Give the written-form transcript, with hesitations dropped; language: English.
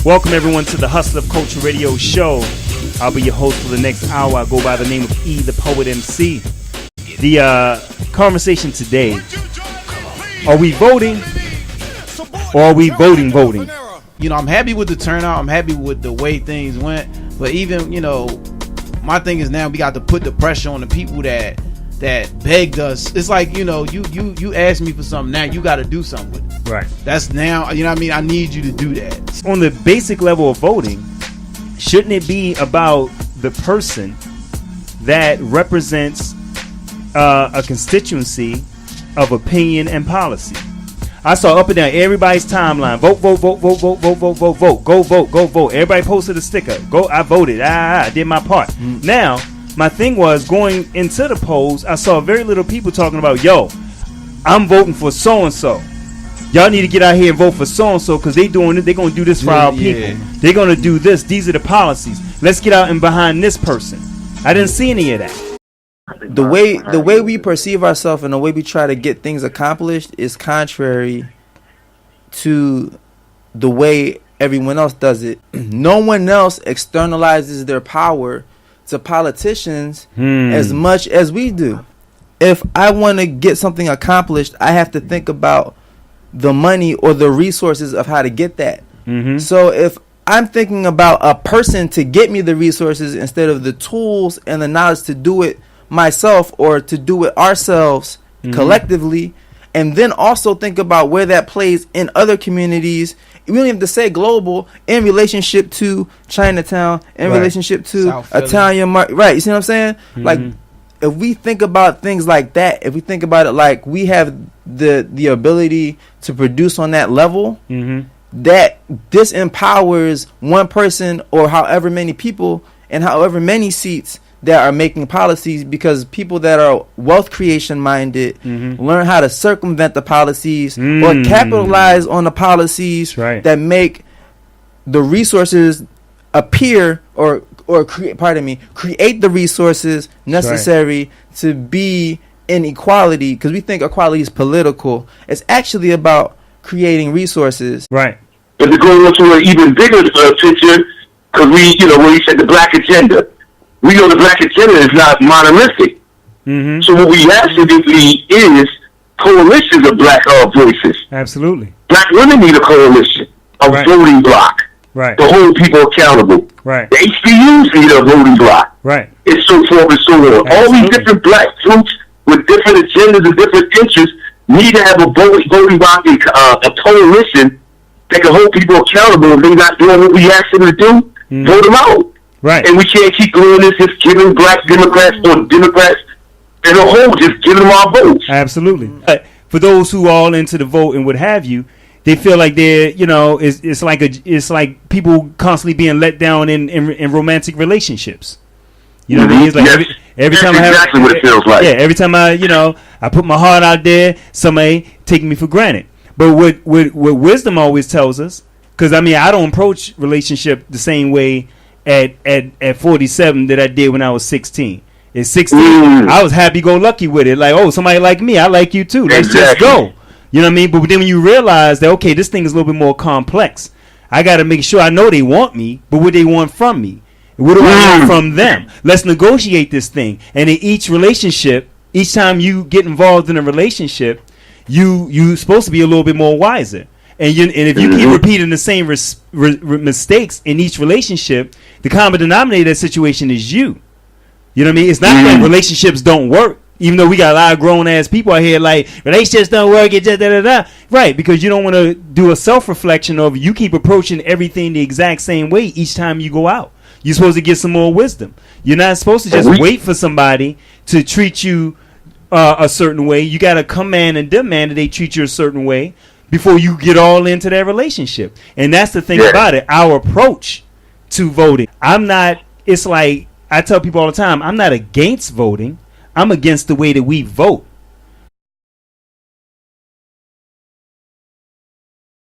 Welcome everyone to the Hustle of Culture Radio Show. I'll be your host for the next hour. I go by the name of E, the Poet MC. The conversation today: are we voting, or are we voting? You know, I'm happy with the turnout. I'm happy with the way things went. But even, you know, my thing is now we got to put the pressure on the people that begged us. It's like, you know, you asked me for something, now you got to do something with it. Right. That's now, you know what I mean? I need you to do that. On the basic level of voting, shouldn't it be about the person that represents a constituency of opinion and policy? I saw up and down everybody's timeline: vote, go vote. Everybody posted a sticker. Go, I voted. I did my part. Now, my thing was, going into the polls, I saw very little people talking about, yo, I'm voting for so and so. Y'all need to get out here and vote for so and so because they doing it. They're gonna do this for our people. They're gonna do this. These are the policies. Let's get out and behind this person. I didn't see any of that. The way we perceive ourselves and the way we try to get things accomplished is contrary to the way everyone else does it. No one else externalizes their power to politicians as much as we do. If I want to get something accomplished, I have to think about the money or the resources of how to get that. So if I'm thinking about a person to get me the resources instead of the tools and the knowledge to do it myself or to do it ourselves collectively, and then also think about where that plays in other communities. We don't have to say global, in relationship to Chinatown, in relationship to Italian market. Right, you see what I'm saying? Like, if we think about things like that, if we think about it like we have the ability to produce on that level, that disempowers one person or however many people and however many seats that are making policies, because people that are wealth creation minded learn how to circumvent the policies or capitalize on the policies that make the resources appear or create the resources necessary to be in equality, because we think equality is political. It's actually about creating resources. Right. But to go into an even bigger picture, because we, you know, when we said the black agenda, we know the black agenda is not monolithic. So what we absolutely is coalitions of black voices. Absolutely. Black women need a coalition, a voting block. Right. To hold people accountable. Right. The HBUs need a voting block. Right. And so forth and so on. All these different black groups with different agendas and different interests need to have a voting block, a coalition that can hold people accountable. If they're not doing what we ask them to do, vote them out. Right. And we can't keep doing this, just giving black Democrats or Democrats as a whole, just giving them our votes. Absolutely. For those who are all into the vote and what have you, they feel like they're, you know, it's like people constantly being let down in romantic relationships. You know what I mean? It's like every time I have, exactly what it feels like. Yeah, every time I put my heart out there, somebody taking me for granted. But what wisdom always tells us, because I mean, I don't approach relationship the same way at 47 that I did when I was 16. At 16, I was happy-go-lucky with it. Like, oh, somebody like me, I like you too. Let's just go. You know what I mean? But then when you realize that, okay, this thing is a little bit more complex, I got to make sure I know they want me, but what they want from me. What do I want from them? Let's negotiate this thing. And in each relationship, each time you get involved in a relationship, you supposed to be a little bit more wiser. And if you keep repeating the same mistakes in each relationship, the common denominator of that situation is you. You know what I mean? It's not that relationships don't work, even though we got a lot of grown-ass people out here like, relationships don't work, it just da-da-da. Right, because you don't want to do a self-reflection of you keep approaching everything the exact same way each time you go out. You're supposed to get some more wisdom. You're not supposed to just wait for somebody to treat you a certain way. You got to command and demand that they treat you a certain way before you get all into that relationship. And that's the thing about it. Our approach to voting. It's like I tell people all the time, I'm not against voting. I'm against the way that we vote.